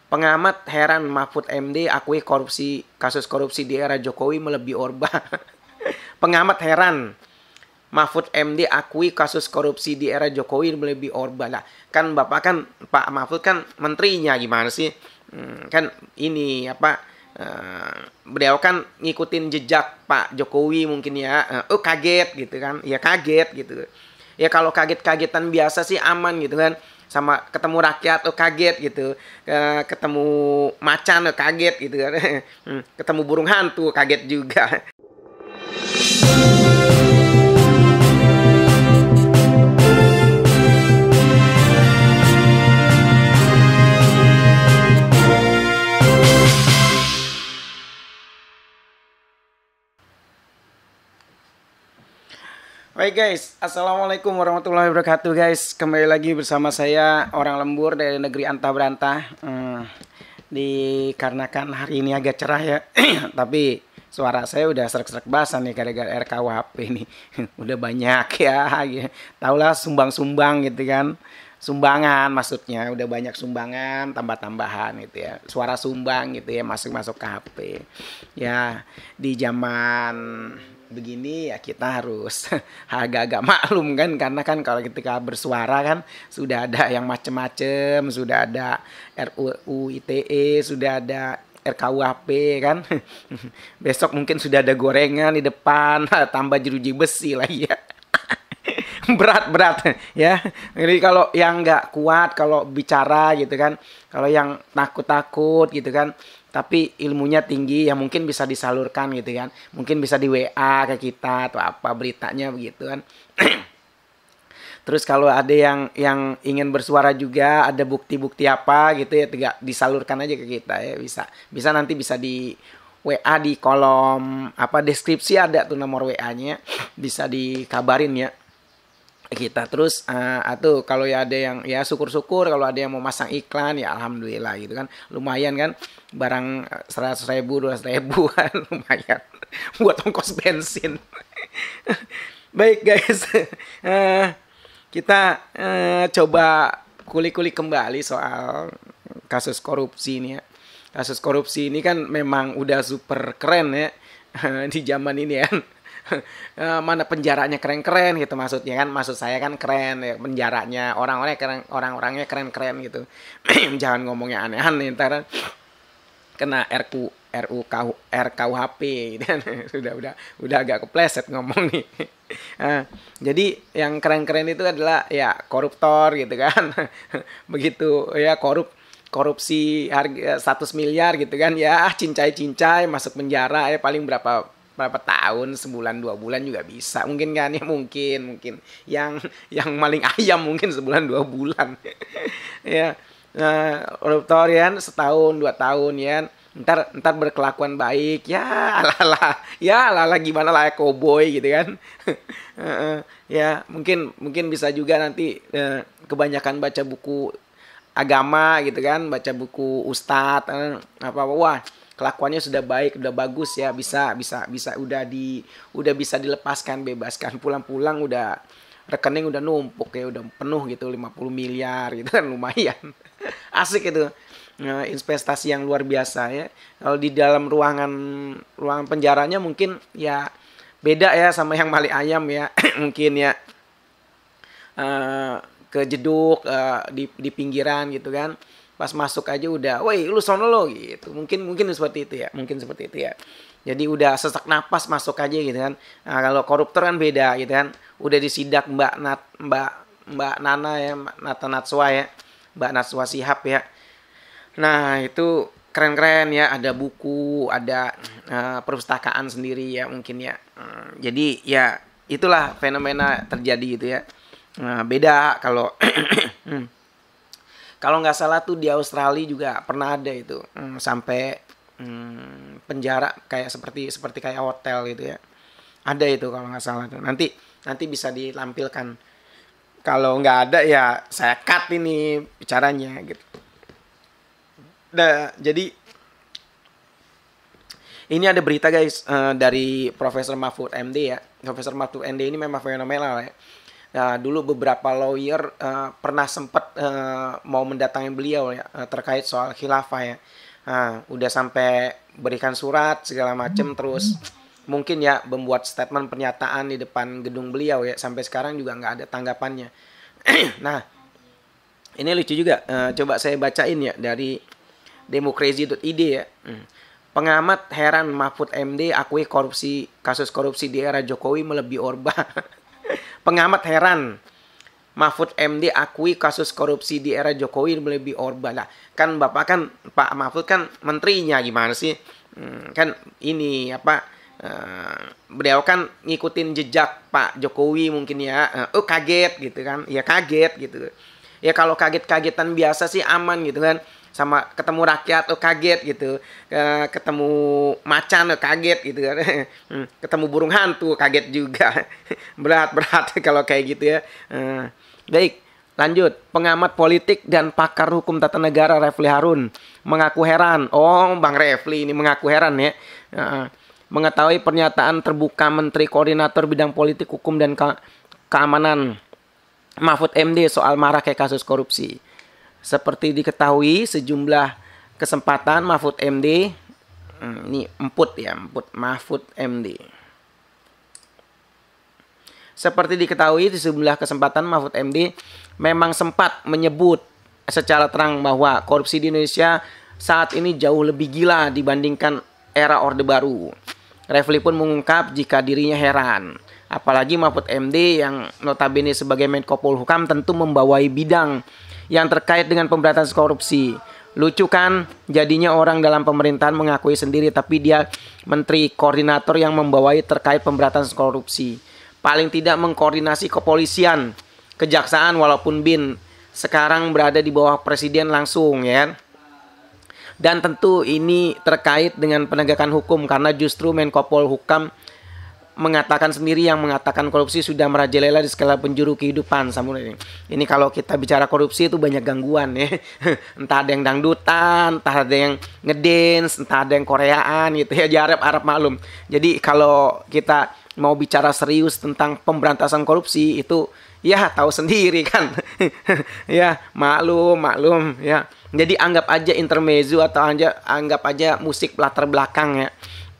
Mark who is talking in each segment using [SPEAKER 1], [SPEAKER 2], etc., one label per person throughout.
[SPEAKER 1] Pengamat heran Mahfud MD akui kasus korupsi di era Jokowi melebihi Orba. Pengamat heran Mahfud MD akui kasus korupsi di era Jokowi melebihi Orba. Lah, kan Bapak kan Pak Mahfud kan menterinya gimana sih? Kan ini apa beliau kan ngikutin jejak Pak Jokowi mungkin ya. Kaget gitu kan. Ya kaget gitu. Ya kalau kaget-kagetan biasa sih aman gitu kan. Sama ketemu rakyat kaget gitu, ketemu macan kaget gitu kan. Ketemu burung hantu kaget juga. Baik guys, assalamualaikum warahmatullahi wabarakatuh guys. Kembali lagi bersama saya orang lembur dari negeri antah berantah. Dikarenakan hari ini agak cerah ya, tapi suara saya udah serak-serak basah nih gara-gara RKUHP nih. Udah banyak ya, taulah sumbang-sumbang gitu kan. Sumbangan maksudnya, udah banyak sumbangan, tambah-tambahan gitu ya. Suara sumbang gitu ya, masuk-masuk ke HP. Ya, di zaman begini ya kita harus agak-agak maklum kan, karena kan kalau ketika bersuara kan sudah ada yang macem-macem, sudah ada RUU ITE, sudah ada RKUHP kan. Besok mungkin sudah ada gorengan di depan, tambah jeruji besi lagi ya. Berat ya. Jadi kalau yang nggak kuat kalau bicara gitu kan, kalau yang takut-takut gitu kan, tapi ilmunya tinggi ya mungkin bisa disalurkan gitu kan, mungkin bisa di WA ke kita atau apa beritanya begitu kan. Terus kalau ada yang ingin bersuara juga, ada bukti-bukti apa gitu ya, disalurkan aja ke kita ya, bisa nanti bisa di WA di kolom apa deskripsi ada tuh nomor WA-nya, bisa dikabarin ya kita. Terus atau kalau ya ada yang ya syukur-syukur kalau ada yang mau masang iklan ya alhamdulillah gitu kan, lumayan kan, barang 100.000 200.000 kan lumayan buat ongkos bensin. Baik guys, kita coba kulik-kulik kembali soal kasus korupsi ini ya. Kasus korupsi ini kan memang udah super keren ya di zaman ini ya. Mana penjaranya keren-keren gitu maksudnya kan, maksud saya kan keren ya penjaranya, orang-orangnya keren-keren gitu. Jangan ngomongnya aneh-aneh ntar kena RKUHP gitu kan. Udah agak kepleset ngomong nih. Jadi yang keren-keren itu adalah ya koruptor gitu kan. Begitu ya, korupsi harga 100 miliar gitu kan ya, cincai-cincai masuk penjara ya paling berapa tahun, sebulan 2 bulan juga bisa mungkin kan ya, mungkin yang maling ayam mungkin sebulan 2 bulan. Ya koruptor ya setahun 2 tahun ya, ntar berkelakuan baik ya ala gimana lah ya, cowboy gitu kan. Ya mungkin bisa juga nanti kebanyakan baca buku agama gitu kan, baca buku ustadz apa wah kelakuannya sudah baik, udah bagus ya, bisa udah bisa dilepaskan, bebaskan, pulang-pulang udah rekening udah numpuk ya, udah penuh gitu 50 miliar gitu kan, lumayan. Asik itu. Nah, investasi yang luar biasa ya. Kalau di dalam ruangan penjaranya mungkin ya beda ya sama yang mali ayam ya. Mungkin ya kejeduk di pinggiran gitu kan. Pas masuk aja udah, woi lu sono lo gitu. Mungkin seperti itu ya. Jadi udah sesak napas masuk aja gitu kan. Nah, kalau koruptor kan beda gitu kan. Udah disidak Mbak Nana ya, Nata Natswa ya. Mbak Natswa Shihab ya. Nah, itu keren-keren ya, ada buku, ada perpustakaan sendiri ya mungkin ya. Jadi ya itulah fenomena terjadi gitu ya. Nah, beda kalau kalau nggak salah tuh di Australia juga pernah ada itu sampai penjara kayak seperti kayak hotel gitu ya. Ada itu kalau nggak salah tuh. Nanti bisa dilampilkan. Kalau nggak ada ya saya cut ini bicaranya gitu. Nah, jadi ini ada berita guys dari Profesor Mahfud MD ya. Profesor Mahfud MD ini memang fenomenal ya. dulu beberapa lawyer pernah sempat mau mendatangi beliau ya, terkait soal khilafah ya. Udah sampai berikan surat segala macam, terus mungkin ya membuat statement pernyataan di depan gedung beliau ya, sampai sekarang juga nggak ada tanggapannya. Nah, ini lucu juga. Coba saya bacain ya dari Democracy.id ya. Pengamat heran Mahfud MD akui kasus korupsi di era Jokowi melebihi Orba. Pengamat heran Mahfud MD akui kasus korupsi di era Jokowi melebihi Orba. Lah, kan Pak Mahfud kan menterinya, gimana sih? Kan ini beliau kan ngikutin jejak Pak Jokowi mungkin ya. Kaget gitu kan. Ya kaget gitu. Ya kalau kaget-kagetan biasa sih aman gitu kan. Sama ketemu rakyat kaget gitu, ketemu macan kaget gitu kan, ketemu burung hantu kaget juga. Berat kalau kayak gitu ya. Baik, lanjut. Pengamat politik dan pakar hukum tata negara Refli Harun mengaku heran. Bang Refli ini mengaku heran ya, mengetahui pernyataan terbuka Menteri Koordinator Bidang Politik, Hukum dan Keamanan Mahfud MD soal maraknya kasus korupsi. Seperti diketahui sejumlah kesempatan Mahfud MD, ini Mahfud MD. Seperti diketahui di sejumlah kesempatan Mahfud MD memang sempat menyebut secara terang bahwa korupsi di Indonesia saat ini jauh lebih gila dibandingkan era Orde Baru. Refli pun mengungkap jika dirinya heran. Apalagi Mahfud MD yang notabene sebagai Menko Polhukam tentu membawai bidang yang terkait dengan pemberantasan korupsi. Lucu kan, jadinya orang dalam pemerintahan mengakui sendiri tapi dia menteri koordinator yang membawai terkait pemberantasan korupsi. Paling tidak mengkoordinasi kepolisian, kejaksaan walaupun BIN sekarang berada di bawah presiden langsung ya. Dan tentu ini terkait dengan penegakan hukum karena justru Menko Polhukam mengatakan sendiri yang mengatakan korupsi sudah merajalela di segala penjuru kehidupan. Ini kalau kita bicara korupsi itu banyak gangguan ya. Entah ada yang dangdutan, entah ada yang ngedance, entah ada yang Koreaan gitu ya. Arab maklum. Jadi kalau kita mau bicara serius tentang pemberantasan korupsi itu ya tahu sendiri kan. Ya maklum ya. Jadi anggap aja intermezzo atau anggap aja musik latar belakang ya.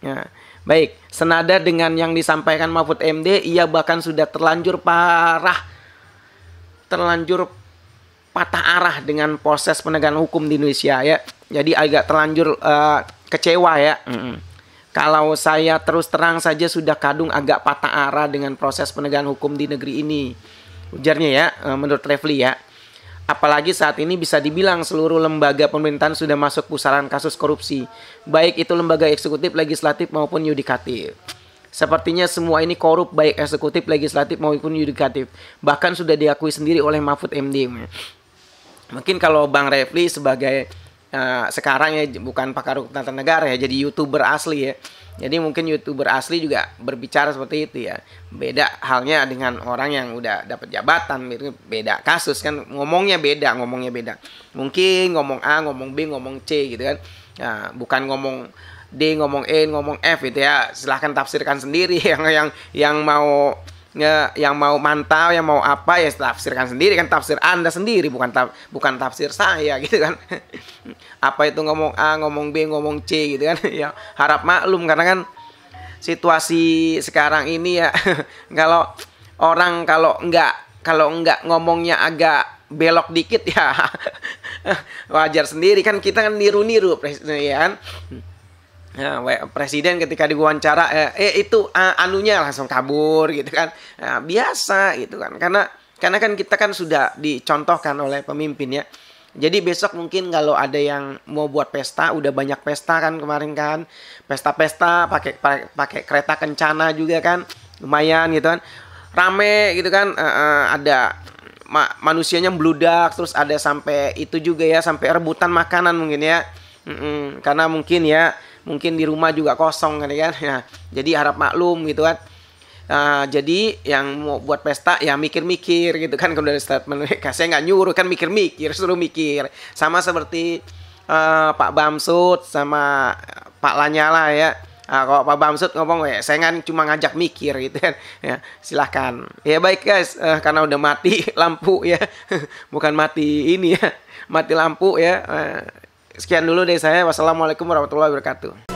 [SPEAKER 1] Ya. Baik, senada dengan yang disampaikan Mahfud MD, ia bahkan sudah terlanjur patah arah dengan proses penegakan hukum di Indonesia ya. Jadi agak terlanjur kecewa ya. Kalau saya terus terang saja sudah kadung agak patah arah dengan proses penegakan hukum di negeri ini. Ujarnya ya, menurut Refli ya. Apalagi saat ini bisa dibilang seluruh lembaga pemerintahan sudah masuk pusaran kasus korupsi. Baik itu lembaga eksekutif, legislatif maupun yudikatif. Sepertinya semua ini korup baik eksekutif, legislatif maupun yudikatif. Bahkan sudah diakui sendiri oleh Mahfud MD. Mungkin kalau Bang Refli sebagai sekarang ya bukan pakar hukum tata negara ya, jadi YouTuber asli ya. Jadi mungkin YouTuber asli juga berbicara seperti itu ya. Beda halnya dengan orang yang udah dapat jabatan, itu beda kasus kan, ngomongnya beda. Mungkin ngomong A, ngomong B, ngomong C gitu kan. Nah, bukan ngomong D, ngomong E, ngomong F gitu ya. Silahkan tafsirkan sendiri yang mau mantau, yang mau apa ya tafsirkan sendiri kan, tafsir Anda sendiri bukan tafsir saya gitu kan. Apa itu ngomong A, ngomong B, ngomong C gitu kan. Ya harap maklum karena kan situasi sekarang ini ya kalau orang kalau enggak ngomongnya agak belok dikit ya wajar sendiri kan, kita kan niru-niru ya kan. Nah, presiden ketika diwawancara itu anunya langsung kabur gitu kan. Nah, biasa gitu kan. Karena kan kita kan sudah dicontohkan oleh pemimpin ya. Jadi besok mungkin kalau ada yang mau buat pesta, udah banyak pesta kan kemarin kan. Pesta-pesta pakai kereta kencana juga kan. Lumayan gitu kan. Rame gitu kan. Ada manusianya membludak, terus ada sampai itu juga ya, sampai rebutan makanan mungkin ya. Karena mungkin di rumah juga kosong kan ya. Nah, jadi harap maklum gitu kan. Jadi yang mau buat pesta ya mikir-mikir gitu kan. Kalau dari statement saya nggak nyuruh kan, mikir-mikir, suruh mikir. Sama seperti Pak Bamsud sama Pak Lanyala ya. Kalau Pak Bamsud ngomong, ya saya kan cuma ngajak mikir gitu kan. Ya, silahkan. Ya baik guys, karena udah mati lampu ya, bukan mati ini ya, mati lampu ya. Sekian dulu dari saya. Wassalamualaikum warahmatullahi wabarakatuh.